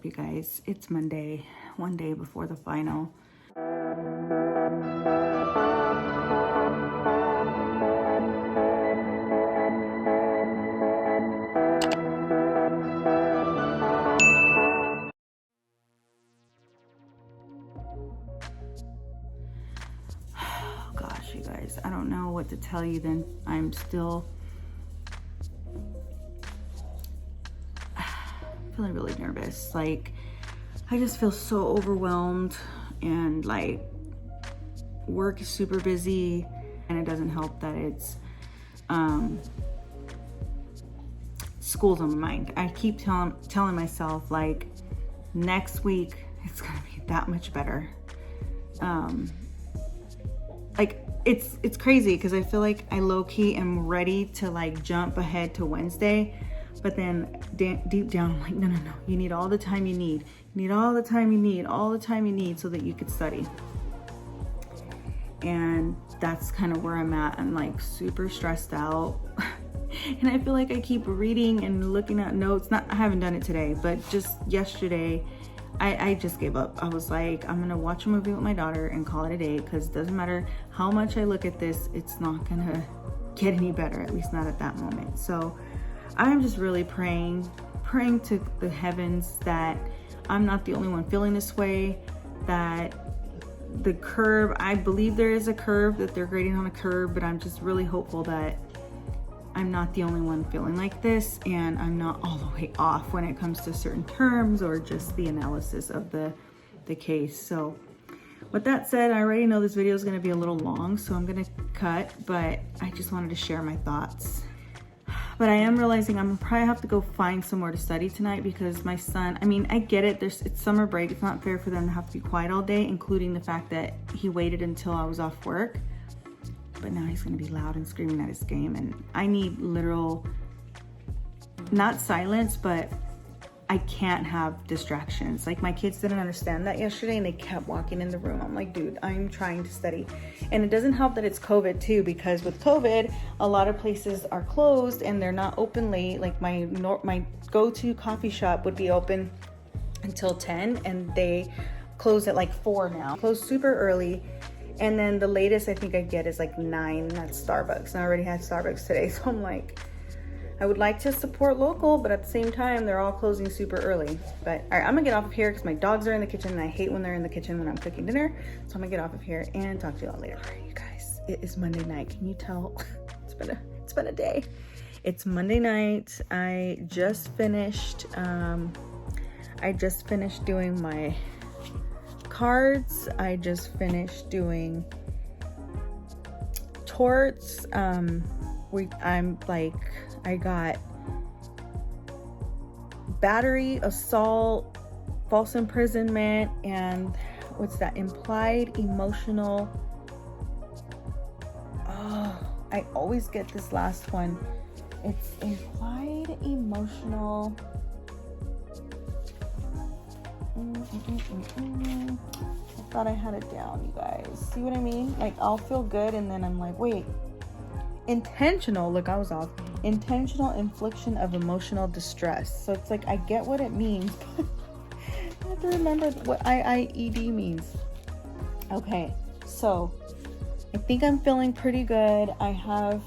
You guys, it's Monday, one day before the final. Oh gosh, you guys, I don't know what to tell you. Then I'm still feeling really nervous. Like, I just feel so overwhelmed, and like work is super busy, and it doesn't help that it's school's on my mind. I keep telling myself, like, next week it's gonna be that much better. Like, it's crazy because I feel like I low-key am ready to like jump ahead to Wednesday, but then deep down I'm like, no, you need all the time you need. You need all the time you need, all the time you need so that you could study. And that's kind of where I'm at. I'm like super stressed out. And I feel like I keep reading and looking at notes. I haven't done it today, but just yesterday, I just gave up. I was like, I'm gonna watch a movie with my daughter and call it a day, because it doesn't matter how much I look at this, it's not gonna get any better, at least not at that moment. So I'm just really praying to the heavens that I'm not the only one feeling this way, that the curve, I believe there is a curve, that they're grading on a curve, but I'm just really hopeful that I'm not the only one feeling like this, and I'm not all the way off when it comes to certain terms or just the analysis of the case. So with that said, I already know this video is going to be a little long, so I'm going to cut, but I just wanted to share my thoughts. But I am realizing I'm gonna probably have to go find somewhere to study tonight, because my son, I mean, I get it, it's summer break, it's not fair for them to have to be quiet all day, including the fact that he waited until I was off work. But now he's gonna be loud and screaming at his game, and I need literal, not silence, but I can't have distractions. Like, my kids didn't understand that yesterday, and they kept walking in the room. I'm like, dude, I'm trying to study. And it doesn't help that it's COVID too, because with COVID, a lot of places are closed and they're not open late. Like my go-to coffee shop would be open until 10, and they close at like 4 now. Close super early. And then the latest I think I get is like 9, and that's Starbucks. And I already had Starbucks today, so I'm like, I would like to support local, but at the same time, they're all closing super early. But all right, I'm gonna get off of here because my dogs are in the kitchen, and I hate when they're in the kitchen when I'm cooking dinner. So I'm gonna get off of here and talk to you all later. All right, you guys, it is Monday night. Can you tell? It's been a day. It's Monday night. I just finished doing my cards. I just finished doing torts. I got battery, assault, false imprisonment, and what's that? Implied emotional. Oh, I always get this last one. It's implied emotional. I thought I had it down, you guys. See what I mean? Like, I'll feel good, and then I'm like, wait. Intentional, look, I was off. Intentional infliction of emotional distress. So it's like, I get what it means, but I have to remember what IIED means. Okay, so I think I'm feeling pretty good. I have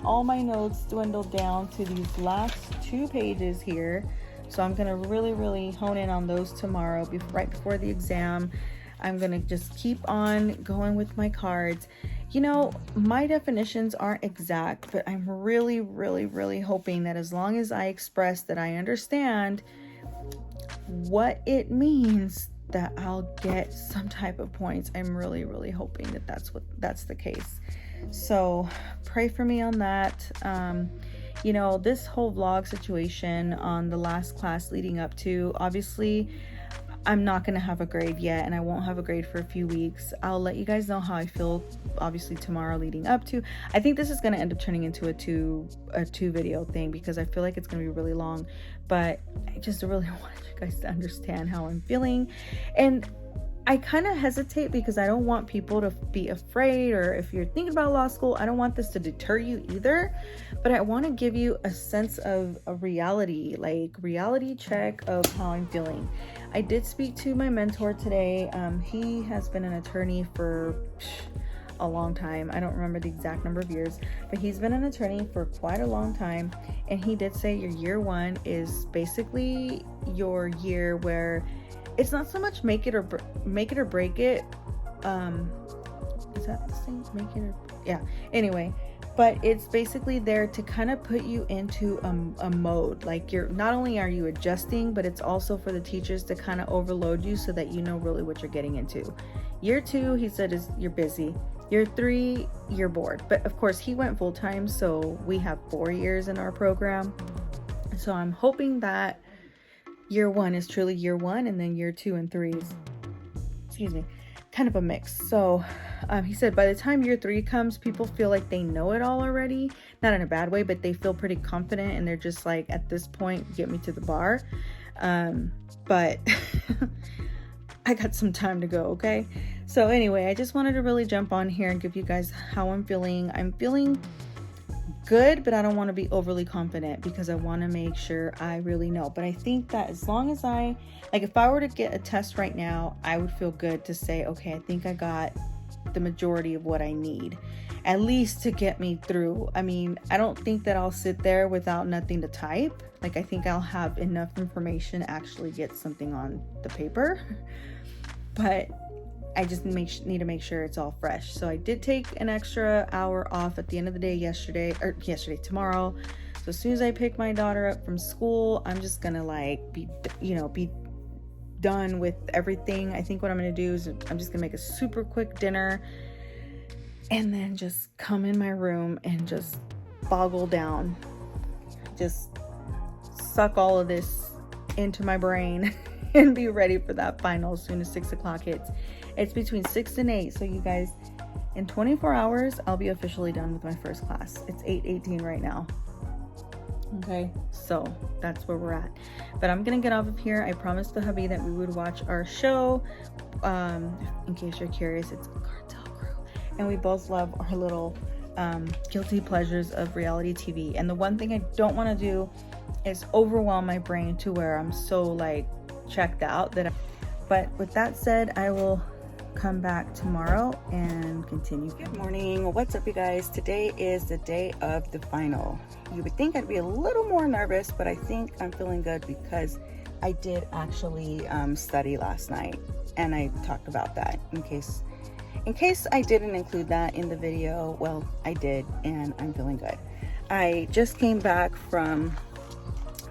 all my notes dwindled down to these last 2 pages here. So I'm gonna really hone in on those tomorrow, right before the exam. I'm gonna just keep on going with my cards. You know, my definitions aren't exact, but I'm really hoping that as long as I express that I understand what it means, that I'll get some type of points. I'm really hoping that that's the case. So pray for me on that. You know, this whole vlog situation on the last class leading up to, obviously, I'm not going to have a grade yet, and I won't have a grade for a few weeks. I'll let you guys know how I feel, obviously, tomorrow leading up to. I think this is going to end up turning into a two video thing, because I feel like it's going to be really long, but I just really wanted you guys to understand how I'm feeling. And I kind of hesitate because I don't want people to be afraid, or if you're thinking about law school, I don't want this to deter you either, but I want to give you a sense of a reality, like reality check of how I'm feeling. I did speak to my mentor today. He has been an attorney for a long time. I don't remember the exact number of years, but he's been an attorney for quite a long time, and he did say your year one is basically your year where it's not so much make it or break it. Is that the same? Make it or yeah. Anyway, but it's basically there to kind of put you into a mode. Like, you're not only are you adjusting, but it's also for the teachers to kind of overload you so that you know really what you're getting into. Year 2, he said, is you're busy. Year 3, you're bored. But of course, he went full time, so we have 4 years in our program. So I'm hoping that year 1 is truly year 1, and then year 2 and 3 is, kind of a mix. So he said by the time year 3 comes, people feel like they know it all already. Not in a bad way, but they feel pretty confident, and they're just like, at this point, get me to the bar. But I got some time to go, okay? So anyway, I just wanted to really jump on here and give you guys how I'm feeling. I'm feeling good, but I don't want to be overly confident because I want to make sure I really know. But I think that as long as if I were to get a test right now, I would feel good to say, okay, I think I got the majority of what I need, at least to get me through. I mean, I don't think that I'll sit there without nothing to type. Like, I think I'll have enough information to actually get something on the paper, but I just need to make sure it's all fresh. So I did take an extra hour off at the end of the day tomorrow. So as soon as I pick my daughter up from school, I'm just gonna be done with everything. I think what I'm gonna do is I'm just gonna make a super quick dinner and then just come in my room and just boggle down, just suck all of this into my brain and be ready for that final as soon as 6 o'clock hits. It's between 6 and 8. So you guys, in 24 hours, I'll be officially done with my first class. It's 8:18 right now. Okay, so that's where we're at. But I'm gonna get off of here. I promised the hubby that we would watch our show. In case you're curious, it's Cartel Crew. And we both love our little guilty pleasures of reality TV. And the one thing I don't want to do is overwhelm my brain to where I'm so checked out but with that said, I will come back tomorrow and continue. Good morning. What's up, you guys? Today is the day of the final. You would think I'd be a little more nervous, but I think I'm feeling good because I did actually study last night, and I talked about that in case I didn't include that in the video. Well, I did, and I'm feeling good. I just came back from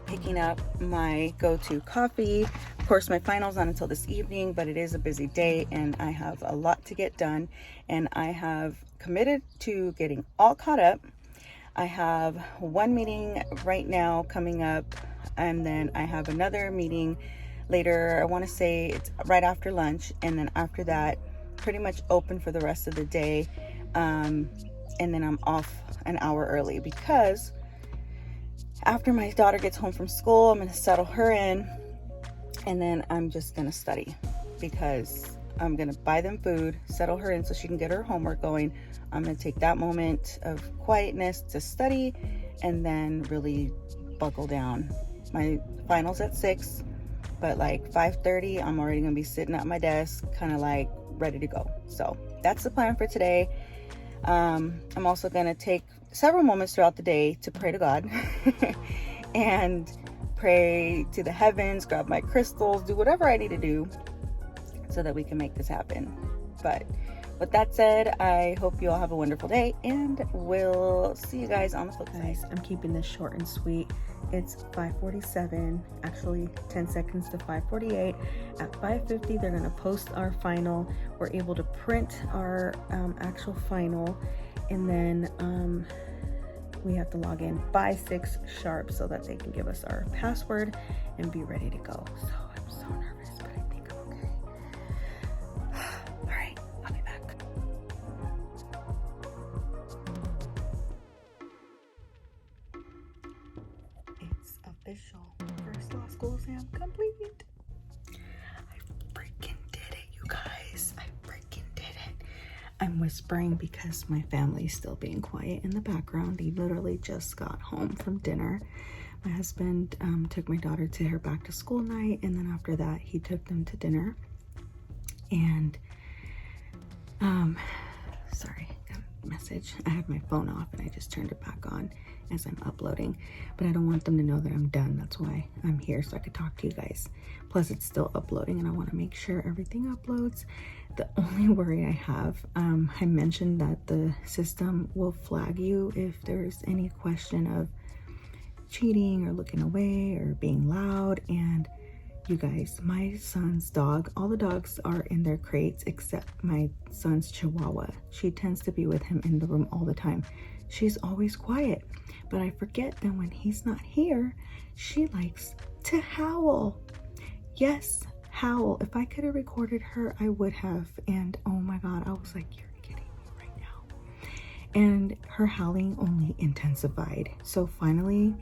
picking up my go-to coffee. Of course, my final's not until this evening, but it is a busy day and I have a lot to get done, and I have committed to getting all caught up. I have one meeting right now coming up, and then I have another meeting later. I want to say it's right after lunch, and then after that, pretty much open for the rest of the day. And then I'm off an hour early because after my daughter gets home from school, I'm going to settle her in, and then I'm just going to study because I'm going to buy them food, settle her in so she can get her homework going. I'm going to take that moment of quietness to study and then really buckle down. My final's at 6, but 5:30, I'm already going to be sitting at my desk, kind of ready to go. So that's the plan for today. I'm also going to take several moments throughout the day to pray to God and pray to the heavens, grab my crystals, do whatever I need to do so that we can make this happen. But with that said, I hope you all have a wonderful day, and we'll see you guys on the flip side. I'm keeping this short and sweet. It's 5:47, actually 10 seconds to 5:48. At 5:50, they're gonna post our final. We're able to print our actual final, and then we have to log in by 6 sharp so that they can give us our password and be ready to go. So I'm so nervous, but I think I'm okay. All right, I'll be back. It's official. First law school exam complete. I freaking did it, you guys. I'm whispering because my family's still being quiet in the background. He literally just got home from dinner. My husband took my daughter to her back to school night, and then after that he took them to dinner. And sorry, got a message. I had my phone off and I just turned it back on as I'm uploading, but I don't want them to know that I'm done. That's why I'm here, so I could talk to you guys. Plus it's still uploading and I want to make sure everything uploads. The only worry I have, I mentioned that the system will flag you if there's any question of cheating or looking away or being loud. And you guys, my son's dog, all the dogs are in their crates except my son's Chihuahua. She tends to be with him in the room all the time. She's always quiet, but I forget that when he's not here, she likes to howl. Yes, howl. If I could have recorded her, I would have. And oh my God, I was like, you're kidding me right now. And her howling only intensified. So finally,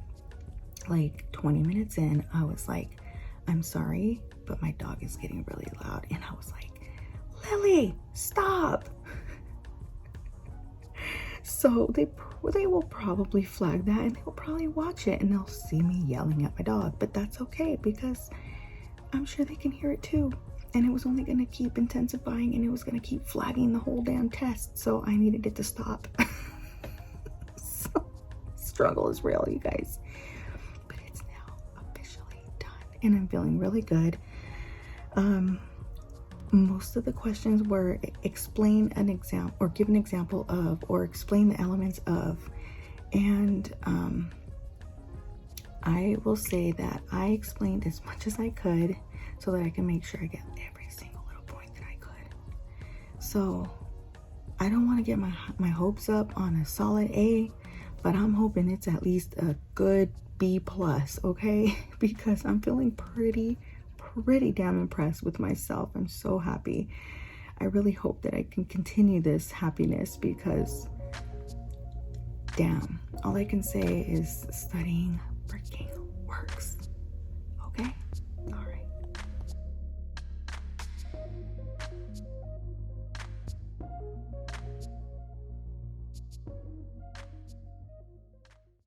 like 20 minutes in, I was like, I'm sorry, but my dog is getting really loud. And I was like, Lily, stop. So they will probably flag that and they'll probably watch it and they'll see me yelling at my dog. But that's okay because I'm sure they can hear it too. And it was only going to keep intensifying and it was going to keep flagging the whole damn test. So I needed it to stop. So struggle is real, you guys. But it's now officially done and I'm feeling really good. Most of the questions were explain an example or give an example of or explain the elements of. And I will say that I explained as much as I could so that I can make sure I get every single little point that I could. So I don't want to get my hopes up on a solid A, but I'm hoping it's at least a good B+, okay? Because I'm feeling pretty damn impressed with myself. I'm so happy. I really hope that I can continue this happiness because damn, all I can say is studying freaking works.